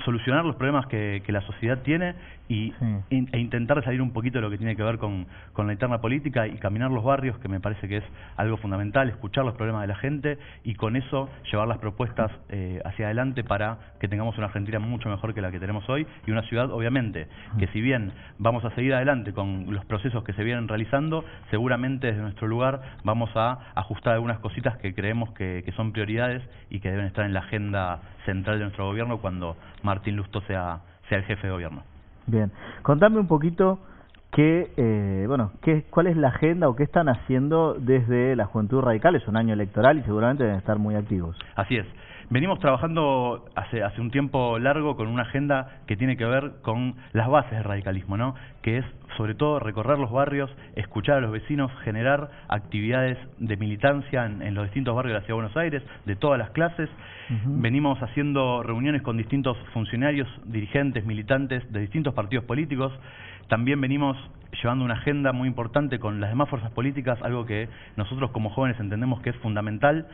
solucionar los problemas que la sociedad tiene e intentar salir un poquito de lo que tiene que ver con la interna política y caminar los barrios, que me parece que es algo fundamental, escuchar los problemas de la gente y con eso llevar las propuestas hacia adelante para que tengamos una Argentina mucho mejor que la que tenemos hoy, y una ciudad, obviamente, que si bien vamos a seguir adelante con los procesos que se vienen realizando, seguramente desde nuestro lugar vamos a ajustar algunas cositas que creemos que son prioridades y que deben estar en la agenda central de nuestro gobierno cuando Martín Lustó sea el jefe de gobierno. Bien, contame un poquito cuál es la agenda o qué están haciendo desde la Juventud Radical. Es un año electoral y seguramente deben estar muy activos. Así es. Venimos trabajando hace un tiempo largo con una agenda que tiene que ver con las bases del radicalismo, ¿no? Que es sobre todo recorrer los barrios, escuchar a los vecinos, generar actividades de militancia en los distintos barrios de la Ciudad de Buenos Aires, de todas las clases. Venimos haciendo reuniones con distintos funcionarios, dirigentes, militantes de distintos partidos políticos. También venimos llevando una agenda muy importante con las demás fuerzas políticas, algo que nosotros como jóvenes entendemos que es fundamental,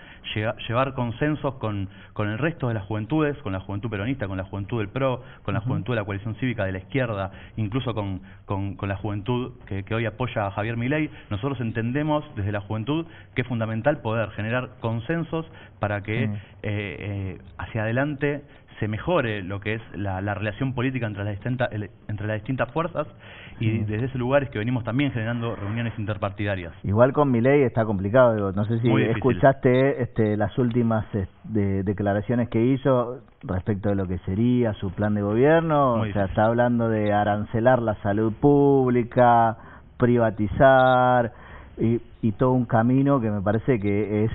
llevar consensos con el resto de las juventudes, con la juventud peronista, con la juventud del PRO, con la juventud de la coalición cívica de la izquierda, incluso con la juventud que hoy apoya a Javier Milei. Nosotros entendemos desde la juventud que es fundamental poder generar consensos para que hacia adelante se mejore lo que es la relación política entre las distintas fuerzas, y desde ese lugar es que venimos también generando reuniones interpartidarias. Igual con Milei está complicado, digo, no sé si escuchaste las últimas declaraciones que hizo respecto de lo que sería su plan de gobierno. O sea, está hablando de arancelar la salud pública, privatizar y todo un camino que me parece que es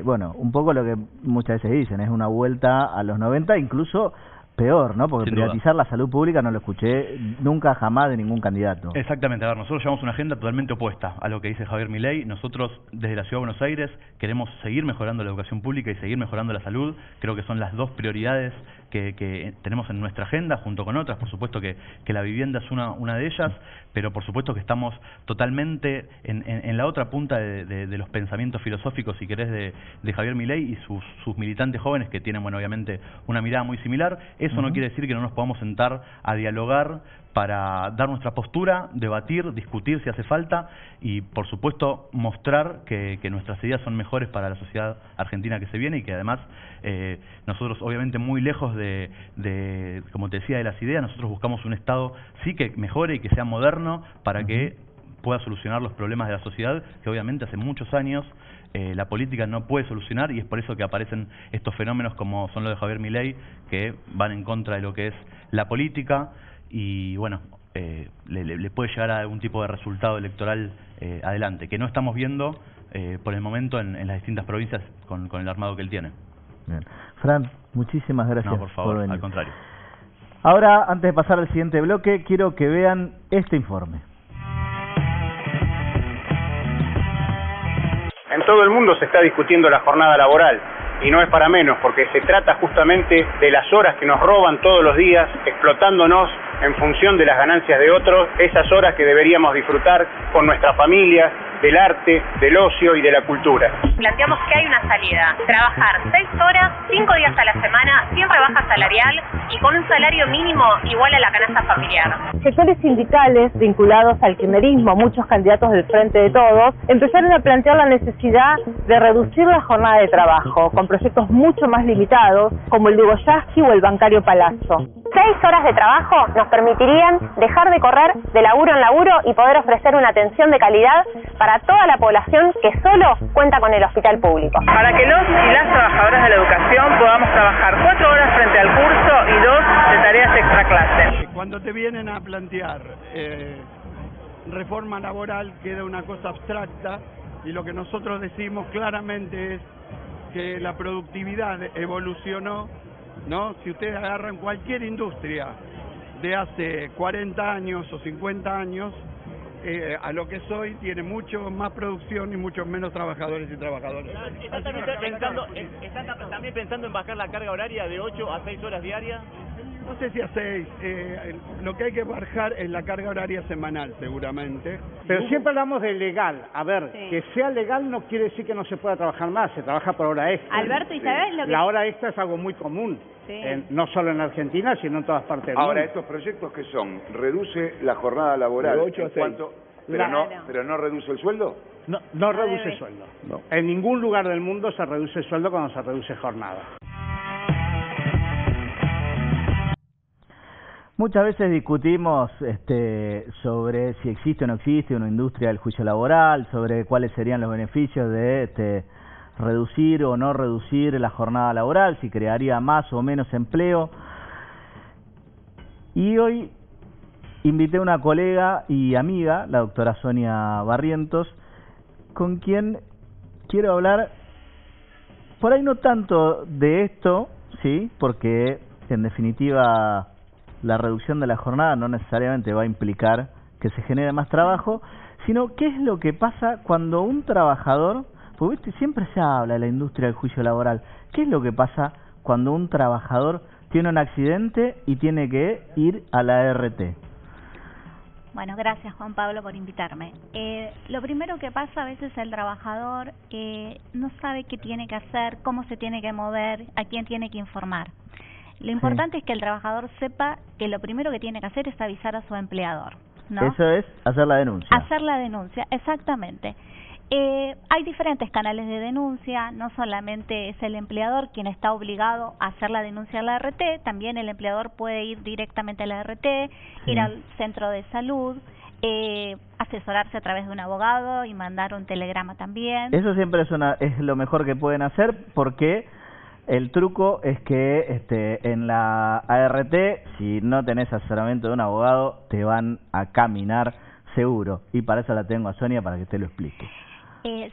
un poco lo que muchas veces dicen, es una vuelta a los 90, incluso peor, ¿no? Porque privatizar la salud pública no lo escuché nunca jamás de ningún candidato. Exactamente, a ver, nosotros llevamos una agenda totalmente opuesta a lo que dice Javier Milei. Nosotros desde la Ciudad de Buenos Aires queremos seguir mejorando la educación pública y seguir mejorando la salud. Creo que son las dos prioridades que tenemos en nuestra agenda, junto con otras. Por supuesto que la vivienda es una de ellas, pero por supuesto que estamos totalmente en la otra punta de los pensamientos filosóficos, si querés, de Javier Milei y sus militantes jóvenes, que tienen, obviamente una mirada muy similar. Eso no quiere decir que no nos podamos sentar a dialogar para dar nuestra postura, debatir, discutir si hace falta y, por supuesto, mostrar que nuestras ideas son mejores para la sociedad argentina que se viene, y que además nosotros, obviamente, muy lejos de, como te decía, de las ideas, nosotros buscamos un Estado sí que mejore y que sea moderno para que pueda solucionar los problemas de la sociedad, que obviamente hace muchos años la política no puede solucionar, y es por eso que aparecen estos fenómenos como son los de Javier Milei, que van en contra de lo que es la política y le puede llegar a algún tipo de resultado electoral adelante, que no estamos viendo por el momento en las distintas provincias con el armado que él tiene. Bien. Fran, muchísimas gracias. No, por favor, por venir. al contrario. Ahora, antes de pasar al siguiente bloque, quiero que vean este informe. En todo el mundo se está discutiendo la jornada laboral, y no es para menos, porque se trata justamente de las horas que nos roban todos los días, explotándonos en función de las ganancias de otros, esas horas que deberíamos disfrutar con nuestra familia, del arte, del ocio y de la cultura. Planteamos que hay una salida: trabajar 6 horas, 5 días a la semana, sin rebaja salarial y con un salario mínimo igual a la canasta familiar. Sectores sindicales vinculados al kirchnerismo, muchos candidatos del Frente de Todos, empezaron a plantear la necesidad de reducir la jornada de trabajo, con proyectos mucho más limitados, como el de Goyaski o el bancario Palazzo. 6 horas de trabajo nos permitirían dejar de correr de laburo en laburo y poder ofrecer una atención de calidad para toda la población que solo cuenta con el hospital público. Para que los y las trabajadoras de la educación podamos trabajar 4 horas frente al curso y 2 de tareas extraclase. Cuando te vienen a plantear reforma laboral, queda una cosa abstracta, y lo que nosotros decimos claramente es que la productividad evolucionó, ¿no? Si ustedes agarran cualquier industria de hace 40 años o 50 años a lo que es hoy, tiene mucho más producción y muchos menos trabajadores y trabajadoras. ¿Están también pensando en bajar la carga horaria de 8 a 6 horas diarias? No sé si a 6, lo que hay que bajar es la carga horaria semanal, seguramente. Pero siempre hablamos de legal. A ver, que sea legal no quiere decir que no se pueda trabajar más, se trabaja por hora extra. Alberto, ¿y sabes lo que...? La hora extra es algo muy común, no solo en Argentina, sino en todas partes del mundo. Ahora, ¿estos proyectos qué son? ¿Reduce la jornada laboral? De 8 a 6. ¿Pero no reduce el sueldo? No reduce sueldo. No. En ningún lugar del mundo se reduce el sueldo cuando se reduce jornada. Muchas veces discutimos sobre si existe o no existe una industria del juicio laboral, sobre cuáles serían los beneficios de reducir o no reducir la jornada laboral, si crearía más o menos empleo. Y hoy invité a una colega y amiga, la doctora Sonia Barrientos, con quien quiero hablar, por ahí no tanto de esto, sí, porque en definitiva la reducción de la jornada no necesariamente va a implicar que se genere más trabajo, sino qué es lo que pasa cuando un trabajador, porque ¿viste? Siempre se habla de la industria del juicio laboral, ¿qué es lo que pasa cuando un trabajador tiene un accidente y tiene que ir a la ART? Bueno, gracias Juan Pablo por invitarme. Lo primero que pasa a veces el trabajador no sabe qué tiene que hacer, cómo se tiene que mover, a quién tiene que informar. Lo importante es que el trabajador sepa que lo primero que tiene que hacer es avisar a su empleador, ¿no? Eso es hacer la denuncia. Hacer la denuncia, exactamente. Hay diferentes canales de denuncia, no solamente es el empleador quien está obligado a hacer la denuncia a la ART, también el empleador puede ir directamente a la ART, ir al centro de salud, asesorarse a través de un abogado y mandar un telegrama también. Eso siempre es lo mejor que pueden hacer, porque el truco es que en la ART, si no tenés asesoramiento de un abogado, te van a caminar seguro. Y para eso la tengo a Sonia para que te lo explique.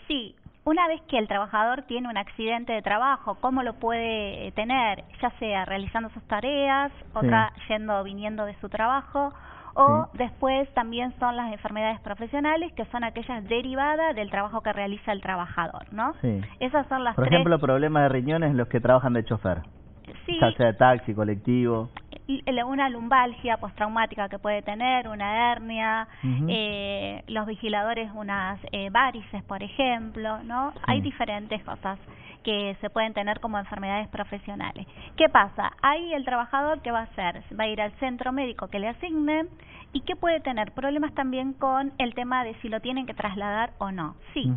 Sí, una vez que el trabajador tiene un accidente de trabajo, ¿cómo lo puede tener? Ya sea realizando sus tareas, otra yendo o viniendo de su trabajo, o después también son las enfermedades profesionales, que son aquellas derivadas del trabajo que realiza el trabajador, ¿no? Sí. Esas son las Por ejemplo, problemas de riñones en los que trabajan de chofer. Sí. Ya sea de taxi, colectivo. Una lumbalgia postraumática que puede tener, una hernia, los vigiladores, unas varices, por ejemplo, ¿no? Hay diferentes cosas que se pueden tener como enfermedades profesionales. ¿Qué pasa? Ahí el trabajador, ¿qué va a hacer? Va a ir al centro médico que le asignen y que puede tener problemas también con el tema de si lo tienen que trasladar o no. Sí.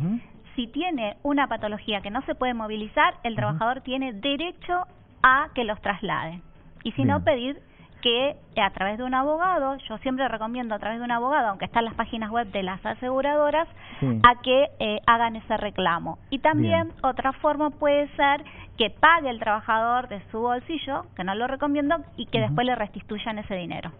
Si tiene una patología que no se puede movilizar, el trabajador tiene derecho a que los trasladen. Y si no, pedir que a través de un abogado, yo siempre recomiendo a través de un abogado, aunque está en las páginas web de las aseguradoras, a que hagan ese reclamo. Y también otra forma puede ser que pague el trabajador de su bolsillo, que no lo recomiendo, y que después le restituyan ese dinero.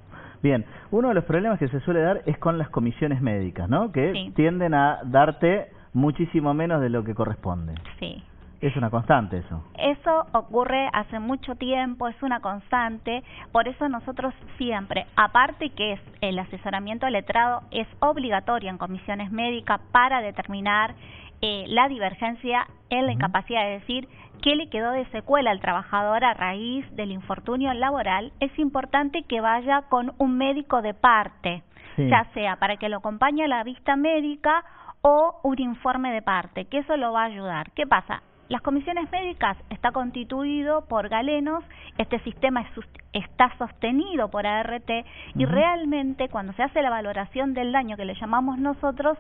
Bien, uno de los problemas que se suele dar es con las comisiones médicas, ¿no? Que tienden a darte muchísimo menos de lo que corresponde. Sí. Es una constante eso. Eso ocurre hace mucho tiempo, es una constante, por eso nosotros siempre, aparte que es el asesoramiento letrado, es obligatorio en comisiones médicas para determinar la divergencia en la incapacidad, es decir, qué le quedó de secuela al trabajador a raíz del infortunio laboral. Es importante que vaya con un médico de parte, ya sea para que lo acompañe a la vista médica o un informe de parte, que eso lo va a ayudar. ¿Qué pasa? Las comisiones médicas está constituido por galenos, este sistema está sostenido por ART y realmente cuando se hace la valoración del daño que le llamamos nosotros,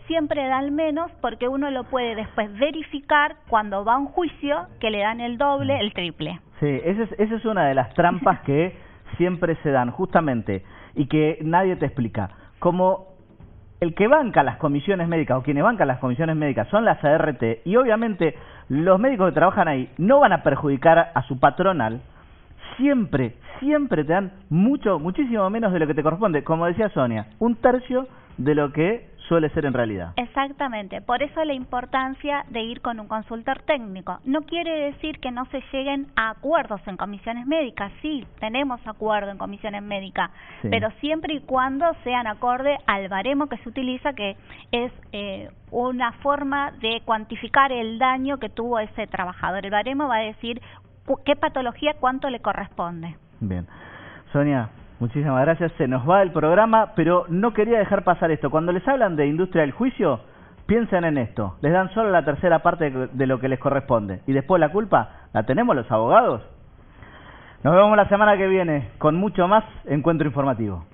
siempre dan menos porque uno lo puede después verificar cuando va a un juicio que le dan el doble, el triple. Sí, esa es una de las trampas que siempre se dan justamente y que nadie te explica. Como el que banca las comisiones médicas o quienes bancan las comisiones médicas son las ART y obviamente los médicos que trabajan ahí no van a perjudicar a su patronal, siempre te dan muchísimo menos de lo que te corresponde. Como decía Sonia, un tercio de lo que suele ser en realidad. Exactamente, por eso la importancia de ir con un consultor técnico. No quiere decir que no se lleguen a acuerdos en comisiones médicas, sí, tenemos acuerdo en comisiones médicas, Sí. pero siempre y cuando sean acorde al baremo que se utiliza, que es una forma de cuantificar el daño que tuvo ese trabajador. El baremo va a decir qué patología, cuánto le corresponde. Bien. Sonia, muchísimas gracias. Se nos va el programa, pero no quería dejar pasar esto. Cuando les hablan de industria del juicio, piensen en esto. Les dan solo la tercera parte de lo que les corresponde. Y después la culpa la tenemos los abogados. Nos vemos la semana que viene con mucho más Encuentro Informativo.